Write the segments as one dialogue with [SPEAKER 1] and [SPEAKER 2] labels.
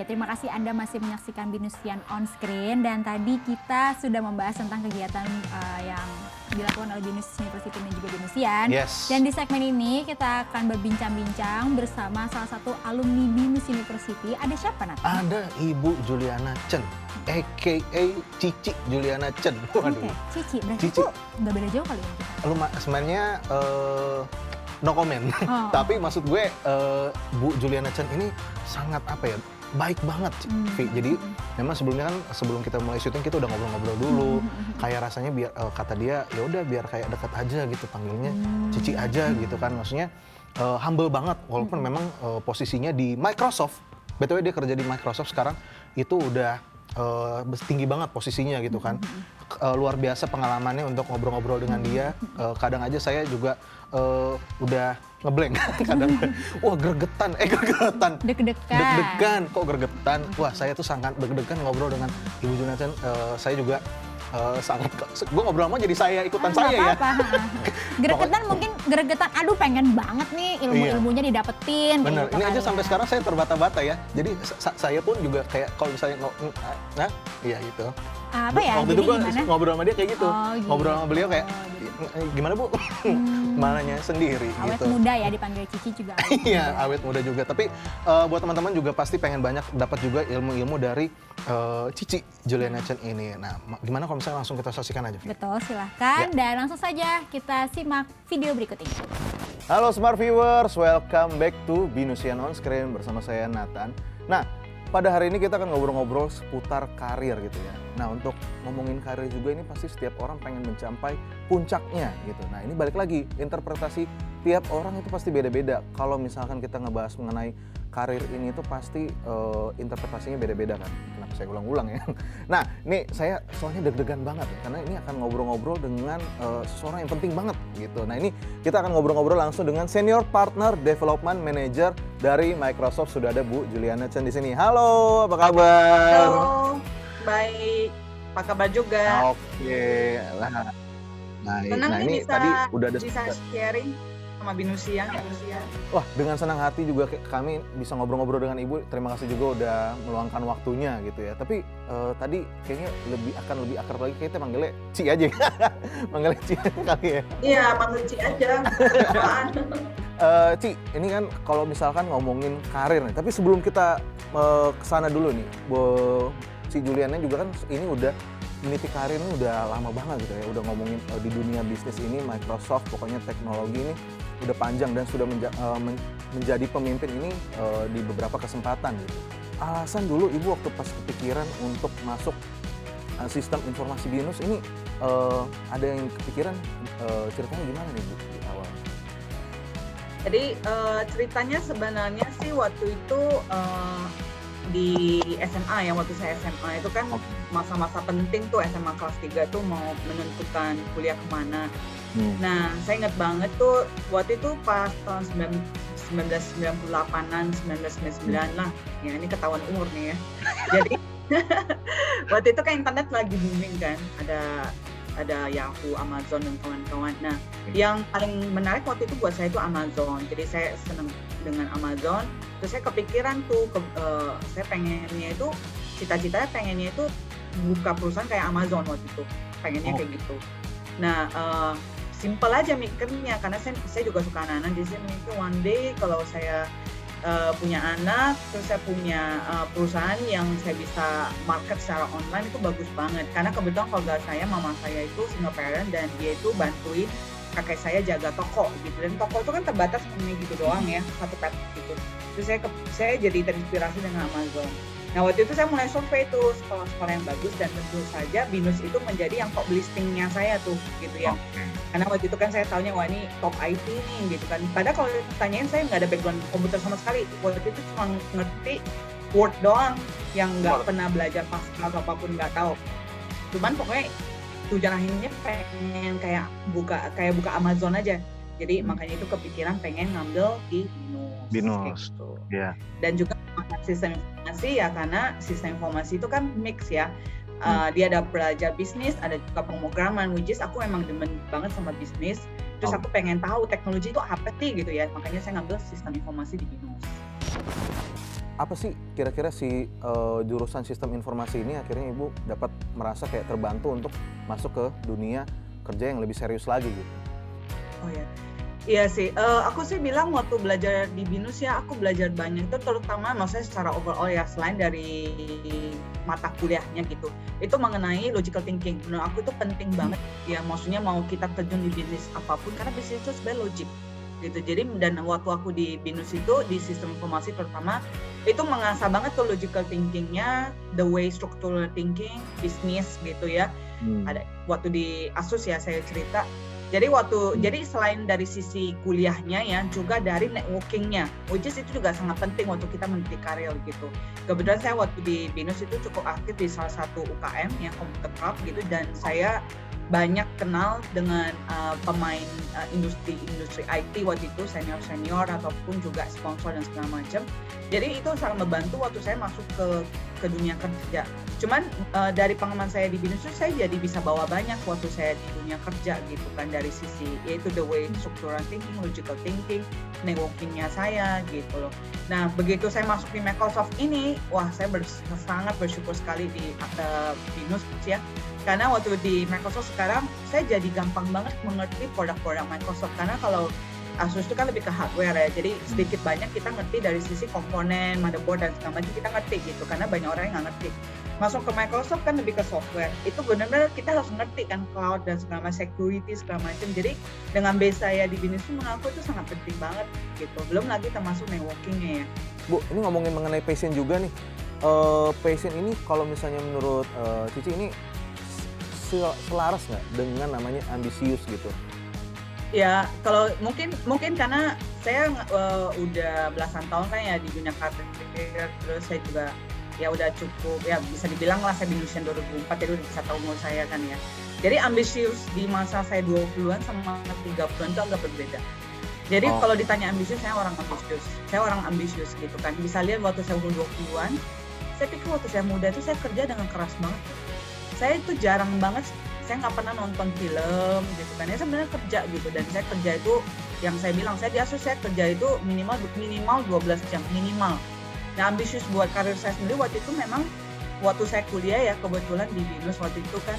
[SPEAKER 1] Oke, terima kasih Anda masih menyaksikan Binusian on Screen, dan tadi kita sudah membahas tentang kegiatan yang dilakukan oleh Binus University dan juga Binusian.
[SPEAKER 2] Yes.
[SPEAKER 1] Dan di segmen ini kita akan berbincang-bincang bersama salah satu alumni Binus University. Ada siapa, Nat?
[SPEAKER 2] Ada Ibu Juliana Chen, a.k.a. Cici Juliana Chen. Waduh.
[SPEAKER 1] Oke, Cici. Berarti
[SPEAKER 2] Cici.
[SPEAKER 1] itu nggak beda jauh kali ya kita?
[SPEAKER 2] Sebenarnya no comment.
[SPEAKER 1] Oh.
[SPEAKER 2] Tapi maksud gue Bu Juliana Chen ini sangat baik banget, Vi. Jadi memang sebelumnya kan sebelum kita mulai syuting kita udah ngobrol-ngobrol dulu. Kayak rasanya biar kata dia ya udah biar kayak dekat aja gitu, panggilnya Cici aja gitu kan. Maksudnya humble banget walaupun memang posisinya di Microsoft. BTW dia kerja di Microsoft sekarang, itu udah tinggi banget posisinya gitu kan. Luar biasa pengalamannya untuk ngobrol-ngobrol dengan dia. Kadang aja saya juga udah ngeblank. Kadang wah gregetan. Deg-degan. Kok gregetan? Wah, saya tuh sangat deg-degan ngobrol dengan Ibu Juliana Chen. Saya juga sangat, gue ngobrol sama jadi saya ikutan saya ya.
[SPEAKER 1] Gregetan mungkin gregetan, aduh pengen banget nih ilmu-ilmunya didapetin.
[SPEAKER 2] Bener,
[SPEAKER 1] gitu
[SPEAKER 2] ini aja
[SPEAKER 1] kali
[SPEAKER 2] sampai
[SPEAKER 1] ya.
[SPEAKER 2] sekarang saya terbata-bata ya. Jadi saya pun juga kayak kalau misalnya iya gitu.
[SPEAKER 1] Apa ya?
[SPEAKER 2] Waktu
[SPEAKER 1] Jadi
[SPEAKER 2] itu gue
[SPEAKER 1] gimana?
[SPEAKER 2] ngobrol sama dia kayak gitu.
[SPEAKER 1] Oh, gitu.
[SPEAKER 2] Ngobrol sama beliau kayak gimana Bu? Mananya sendiri
[SPEAKER 1] Awet
[SPEAKER 2] gitu.
[SPEAKER 1] muda ya, dipanggil Cici juga awet
[SPEAKER 2] Iya,
[SPEAKER 1] muda.
[SPEAKER 2] awet muda juga. Tapi buat teman-teman juga pasti pengen banyak dapat juga ilmu-ilmu dari Cici Juliana Chen ini. Nah, gimana kalau misalnya langsung kita saksikan aja?
[SPEAKER 1] Betul, silahkan.
[SPEAKER 2] Ya.
[SPEAKER 1] Dan langsung saja kita simak video berikut ini.
[SPEAKER 2] Halo Smart Viewers, welcome back to Binusian on Screen bersama saya Nathan. Nah, pada hari ini kita akan ngobrol-ngobrol seputar karir gitu ya. Nah, untuk ngomongin karir juga ini pasti setiap orang pengen mencapai puncaknya gitu. Nah, ini balik lagi, interpretasi tiap orang itu pasti beda-beda. Kalau misalkan kita ngebahas mengenai karir ini itu pasti interpretasinya beda-beda kan. Kenapa saya ulang-ulang ya? Nah, ini saya soalnya deg-degan banget ya, karena ini akan ngobrol-ngobrol dengan seseorang yang penting banget gitu. Nah, ini kita akan ngobrol-ngobrol langsung dengan Senior Partner Development Manager dari Microsoft. Sudah ada Bu Juliana Chen di sini. Halo, apa kabar?
[SPEAKER 3] Halo, baik. Apa kabar juga?
[SPEAKER 2] Oke, lah.
[SPEAKER 3] Senang
[SPEAKER 2] Nah,
[SPEAKER 3] nih
[SPEAKER 2] ini tadi udah ada
[SPEAKER 3] bisa sharing sama Binusian.
[SPEAKER 2] wah, dengan senang hati juga kami bisa ngobrol-ngobrol dengan Ibu. Terima kasih juga udah meluangkan waktunya gitu ya. Tapi tadi kayaknya akan lebih akrab lagi, kayaknya manggilnya Ci aja. Manggilnya Ci kali ya.
[SPEAKER 3] Iya, panggil Ci aja. Apaan?
[SPEAKER 2] Ci, ini kan kalau misalkan ngomongin karir nih, tapi sebelum kita kesana dulu nih, Ci Juliana juga kan ini udah meniti karir ini udah lama banget gitu ya, udah ngomongin di dunia bisnis ini, Microsoft, pokoknya teknologi ini udah panjang dan sudah menjadi pemimpin ini di beberapa kesempatan gitu. Alasan dulu Ibu waktu pas kepikiran untuk masuk sistem informasi Binus ini ada yang kepikiran, ceritanya gimana nih Bu di awal?
[SPEAKER 3] Jadi ceritanya sebenarnya sih waktu itu di SMA ya, waktu saya SMA itu kan masa-masa penting tuh, SMA kelas 3 tuh mau menentukan kuliah kemana. Nah, saya ingat banget tuh waktu itu pas tahun 1998-an, 1999 lah. Ya, ini ketahuan umur nih ya. Jadi waktu itu kan internet lagi booming kan, ada Yahoo, Amazon dan kawan-kawan. Nah, yang paling menarik waktu itu buat saya itu Amazon. Jadi saya senang dengan Amazon. Terus saya kepikiran tuh, saya pengennya itu, cita-citanya pengennya itu buka perusahaan kayak Amazon waktu itu. Pengennya kayak gitu. Nah, simple aja mikirnya, karena saya juga suka anak-anak. Jadi saya mikir one day kalau saya punya anak, terus saya punya perusahaan yang saya bisa market secara online, itu bagus banget. Karena kebetulan keluarga saya, mama saya itu single parent dan dia itu bantuin kakek saya jaga toko gitu. Dan toko itu kan terbatas mengenai gitu doang ya, satu pet gitu. Terus saya jadi terinspirasi dengan Amazon. Nah, waktu itu saya mulai survei tuh sekolah-sekolah yang bagus, dan tentu saja Binus itu menjadi yang top listingnya saya tuh gitu ya. Karena waktu itu kan saya taunya wah ini top IT nih gitu kan. Padahal kalau ditanyain saya nggak ada background komputer sama sekali. Waktu itu cuma ngerti Word doang, yang nggak pernah belajar Pascal atau apapun, nggak tahu. Cuman pokoknya tujuan akhirnya pengen kayak buka Amazon aja. Jadi makanya itu kepikiran pengen ngambil di Binus. Gitu.
[SPEAKER 2] Yeah.
[SPEAKER 3] Dan juga sistem informasi ya, karena sistem informasi itu kan mix ya. Dia ada belajar bisnis, ada juga pemrograman, which is aku emang demen banget sama bisnis. Terus aku pengen tahu teknologi itu apa sih gitu ya. Makanya saya ngambil sistem informasi di Binus.
[SPEAKER 2] apa sih kira-kira si jurusan sistem informasi ini akhirnya Ibu dapat merasa kayak terbantu untuk masuk ke dunia kerja yang lebih serius lagi gitu?
[SPEAKER 3] Oh ya, iya sih. Aku sih bilang waktu belajar di BINUS ya, aku belajar banyak itu terutama maksudnya secara overall ya, selain dari mata kuliahnya gitu. Itu mengenai logical thinking. Menurut aku itu penting banget ya, maksudnya mau kita terjun di bisnis apapun karena bisnis itu sebenarnya logik gitu. Jadi dan waktu aku di BINUS itu di sistem informasi terutama itu mengasah banget tuh logical thinkingnya, the way structural thinking, bisnis gitu ya. Ada waktu di ASUS ya saya cerita. Jadi selain dari sisi kuliahnya ya, juga dari networkingnya, which is itu juga sangat penting waktu kita meniti karir gitu. Kebetulan saya waktu di BINUS itu cukup aktif di salah satu UKM ya, Computer Club gitu, dan saya banyak kenal dengan pemain industri IT waktu itu, senior ataupun juga sponsor dan segala macam. Jadi itu sangat membantu waktu saya masuk ke dunia kerja. Cuman dari pengalaman saya di BINUS itu saya jadi bisa bawa banyak waktu saya di dunia kerja gitu kan, dari sisi yaitu the way structural thinking, logical thinking, networkingnya saya gitu loh. Nah begitu saya masuk di Microsoft ini, wah saya sangat bersyukur sekali di BINUS ya. Karena waktu di Microsoft sekarang saya jadi gampang banget mengerti produk-produk Microsoft, karena kalau ASUS itu kan lebih ke hardware ya, jadi sedikit banyak kita ngerti dari sisi komponen, motherboard dan segala macam kita ngerti gitu, karena banyak orang yang nggak ngerti. Masuk ke Microsoft kan lebih ke software, itu benar-benar kita harus ngerti kan cloud dan segala macam, security segala macam. Jadi dengan base saya di BINUS itu menurut aku itu sangat penting banget gitu. Belum lagi termasuk networkingnya ya.
[SPEAKER 2] Bu, ini ngomongin mengenai passion juga nih. Passion ini kalau misalnya menurut Cici ini selaras nggak dengan namanya ambisius gitu?
[SPEAKER 3] Ya, kalau mungkin karena saya udah belasan tahun kan ya di dunia karir, terus saya juga ya udah cukup ya bisa dibilang lah saya BINUSian 2004, jadi udah bisa tahu umur saya kan ya. Jadi ambisius di masa saya 20-an sama 30-an itu agak berbeda. Jadi kalau ditanya ambisius, saya orang ambisius gitu kan. Bisa lihat waktu saya umur 20-an, saya pikir waktu saya muda itu saya kerja dengan keras banget. Saya itu jarang banget, saya nggak pernah nonton film gitu kan, ya sebenarnya kerja gitu. Dan saya kerja itu, yang saya bilang, saya di ASUS saya kerja itu minimal 12 jam, minimal. Nah ambisius buat karir saya sendiri waktu itu memang, waktu saya kuliah ya kebetulan di BINUS waktu itu kan,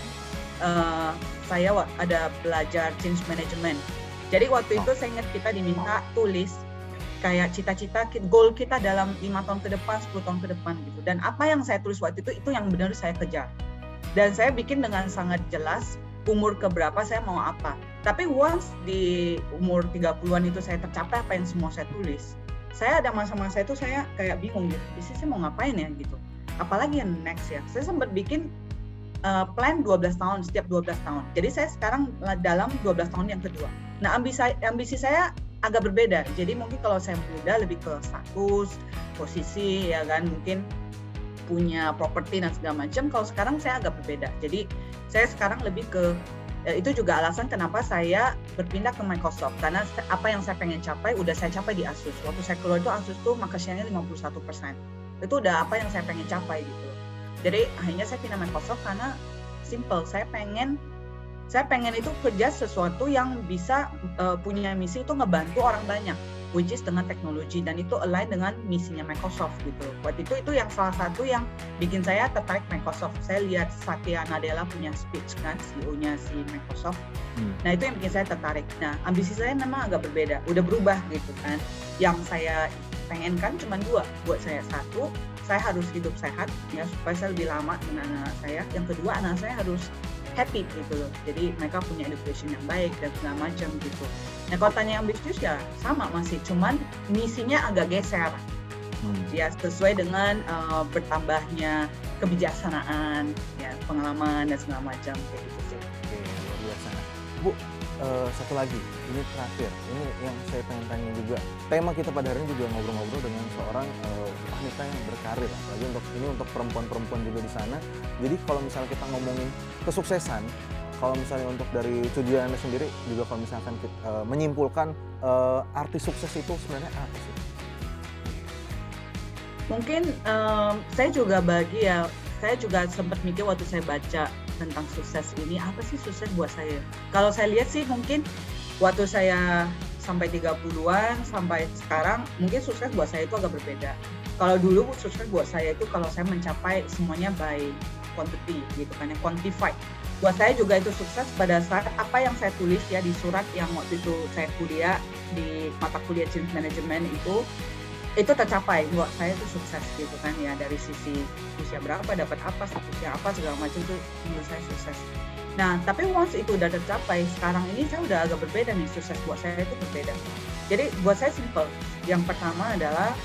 [SPEAKER 3] saya ada belajar change management. Jadi waktu itu saya ingat kita diminta tulis kayak cita-cita, goal kita dalam 5 tahun ke depan, 10 tahun ke depan gitu. Dan apa yang saya tulis waktu itu yang benar saya kejar. Dan saya bikin dengan sangat jelas umur keberapa saya mau apa. Tapi once di umur 30-an itu saya tercapai apa yang semua saya tulis, saya ada masa-masa itu saya kayak bingung gitu, bisnisnya mau ngapain ya gitu. Apalagi yang next ya. Saya sempat bikin plan 12 tahun, setiap 12 tahun. Jadi saya sekarang dalam 12 tahun yang kedua. Nah ambisi saya agak berbeda. Jadi mungkin kalau saya muda lebih ke status, posisi ya kan, mungkin punya properti dan segala macam. Kalau sekarang saya agak berbeda. Jadi saya sekarang lebih ke itu juga alasan kenapa saya berpindah ke Microsoft, karena apa yang saya pengen capai udah saya capai di ASUS. Waktu saya keluar itu ASUS tuh market share-nya 51%. Itu udah apa yang saya pengen capai gitu. Jadi akhirnya saya pindah Microsoft karena simple, saya pengen itu kerja sesuatu yang bisa punya misi itu ngebantu orang banyak, which is dengan teknologi, dan itu align dengan misinya Microsoft gitu. Waktu itu yang salah satu yang bikin saya tertarik Microsoft. Saya lihat Satya Nadella punya speech kan, CEO-nya si Microsoft. Nah itu yang bikin saya tertarik. Nah ambisi saya memang agak berbeda, udah berubah gitu kan. Yang saya pengen kan cuma 2 buat saya. Satu, saya harus hidup sehat ya supaya saya lebih lama dengan anak saya. Yang kedua, anak saya harus happy gitu loh. Jadi mereka punya education yang baik dan segala macam gitu. Nah kalau tanya ambisius ya sama masih, cuman misinya agak geser. Ya sesuai dengan bertambahnya kebijaksanaan, ya pengalaman dan segala macam kayak gitu sih.
[SPEAKER 2] Oke, luar biasa. Bu, satu lagi, ini terakhir, ini yang saya pengen tanya juga. Tema kita pada hari ini juga ngobrol-ngobrol dengan seorang wanita yang berkarir, apalagi untuk perempuan-perempuan juga di sana. Jadi kalau misalnya kita ngomongin kesuksesan, kalau misalnya untuk dari Cudia Anda sendiri juga kalau misalkan kita menyimpulkan arti sukses itu sebenarnya apa sih?
[SPEAKER 3] Mungkin saya juga saya juga sempat mikir waktu saya baca tentang sukses ini, apa sih sukses buat saya? Kalau saya lihat sih mungkin waktu saya sampai 30-an sampai sekarang mungkin sukses buat saya itu agak berbeda. Kalau dulu sukses buat saya itu kalau saya mencapai semuanya by quantity gitu kan ya, quantified. Buat saya juga itu sukses pada saat apa yang saya tulis ya di surat yang waktu itu saya kuliah di mata kuliah Change Management itu tercapai. Buat saya itu sukses gitu kan ya, dari sisi usia berapa, dapat apa, statusnya apa, segala macam itu menurut saya sukses. Nah, tapi once itu udah tercapai, sekarang ini saya udah agak berbeda nih, sukses buat saya itu berbeda. Jadi buat saya simple. Yang pertama adalah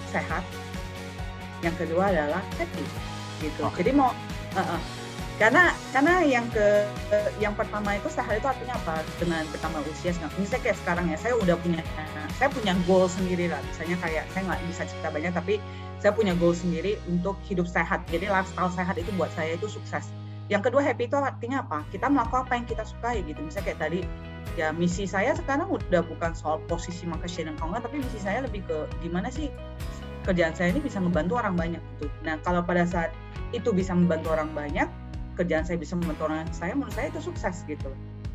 [SPEAKER 3] sehat, yang kedua adalah happy, gitu.
[SPEAKER 2] Okay.
[SPEAKER 3] Jadi karena yang pertama itu sehat itu artinya apa? Dengan bertambah usia, misalnya kayak sekarang ya, saya punya goal sendiri lah. Misalnya kayak saya nggak bisa cerita banyak, tapi saya punya goal sendiri untuk hidup sehat. Jadi lifestyle sehat itu buat saya itu sukses. Yang kedua happy itu artinya apa? Kita melakukan apa yang kita sukai gitu. Misalnya kayak tadi, ya misi saya sekarang udah bukan soal posisi makasih dan kawan, tapi misi saya lebih ke gimana sih kerjaan saya ini bisa membantu orang banyak gitu. Nah kalau pada saat itu bisa membantu orang banyak, kerjaan saya bisa membantu orang saya, menurut saya itu sukses gitu.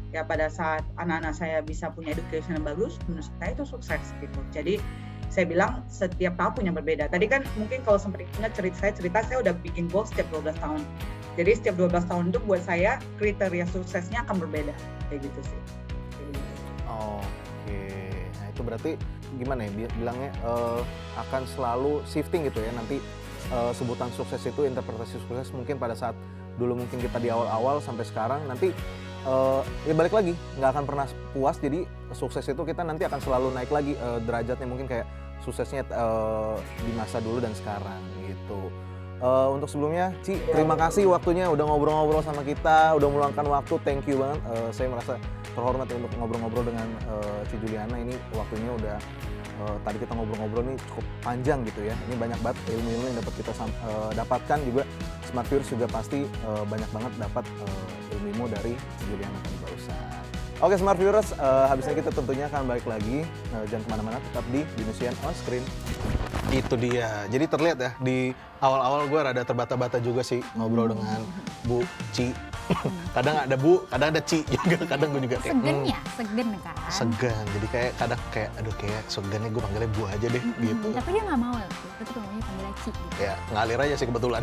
[SPEAKER 3] Ya pada saat anak-anak saya bisa punya education yang bagus, menurut saya itu sukses gitu. Jadi saya bilang setiap tahun punya berbeda. Tadi kan mungkin kalau sempat ingat cerita saya udah bikin goal setiap 12 tahun. Jadi setiap 12 tahun itu buat saya kriteria suksesnya akan berbeda. Kayak gitu sih.
[SPEAKER 2] Oke, nah itu berarti gimana ya bilangnya akan selalu shifting gitu ya nanti sebutan sukses itu, interpretasi sukses mungkin pada saat dulu mungkin kita di awal-awal sampai sekarang nanti ya balik lagi nggak akan pernah puas, jadi sukses itu kita nanti akan selalu naik lagi derajatnya, mungkin kayak suksesnya di masa dulu dan sekarang gitu. Untuk sebelumnya, Ci, terima kasih waktunya udah ngobrol-ngobrol sama kita, udah meluangkan waktu, thank you banget. Saya merasa terhormat untuk ngobrol-ngobrol dengan Ci Juliana. Ini waktunya udah, tadi kita ngobrol-ngobrol nih cukup panjang gitu ya. Ini banyak banget ilmu-ilmu yang dapat kita dapatkan juga. Smart Viewers juga pasti banyak banget dapat ilmu dari Ci Juliana tadi barusan. Oke Smart Viewers, habisnya kita tentunya akan balik lagi. Jangan kemana-mana, tetap di Binus On Screen. Itu dia. Jadi terlihat ya di awal-awal gue rada terbata-bata juga sih ngobrol dengan Bu Ci. Kadang ada Bu, kadang ada Ci juga. Kadang gue juga kayak
[SPEAKER 1] Segen kan?
[SPEAKER 2] segan. Jadi kadang kayak aduh kayak segannya gue panggilnya Bu aja deh gitu.
[SPEAKER 1] Tapi dia nggak mau ya, tetap ngomongnya panggilnya Ci gitu.
[SPEAKER 2] Ya ngalir aja sih kebetulan.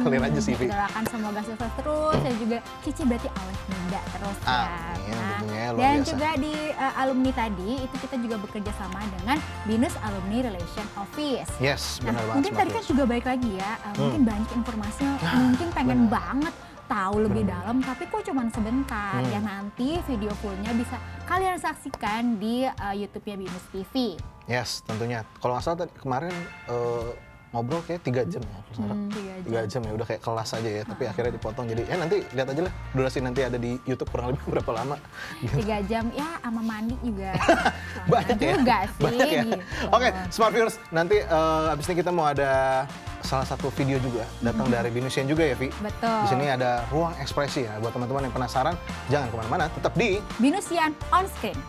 [SPEAKER 2] Ngalir aja sih.
[SPEAKER 1] Kita doakan semoga sukses terus dan juga Cici berarti awet muda terus ya.
[SPEAKER 2] Amin, tentunya luar
[SPEAKER 1] Dan
[SPEAKER 2] biasa.
[SPEAKER 1] juga di alumni tadi itu kita juga bekerja sama dengan Binus Alumni Relation Office.
[SPEAKER 2] Yes, benar banget.
[SPEAKER 1] Mungkin tadi kan juga balik lagi ya, mungkin banyak informasinya, mungkin pengen banget tahu lebih dalam, tapi kok cuman sebentar. Ya nanti video fullnya bisa kalian saksikan di YouTube-nya Binus TV.
[SPEAKER 2] Yes, tentunya. Kalau nggak salah kemarin ngobrol kayak 3 jam ya. 3 jam ya, udah kayak kelas aja ya. Tapi akhirnya dipotong jadi ya nanti lihat aja lah. Durasi nanti ada di YouTube kurang lebih berapa lama.
[SPEAKER 1] 3 jam ya sama mandi juga.
[SPEAKER 2] Banyak ya?
[SPEAKER 1] Juga sih.
[SPEAKER 2] Banyak ya?
[SPEAKER 1] Gitu.
[SPEAKER 2] Oke, Smart Viewers, nanti abis ini kita mau ada salah satu video juga datang dari Binusian juga ya, Vi.
[SPEAKER 1] Betul.
[SPEAKER 2] Di sini ada ruang ekspresi ya. Buat teman-teman yang penasaran, jangan kemana-mana, tetap di
[SPEAKER 1] Binusian On Screen.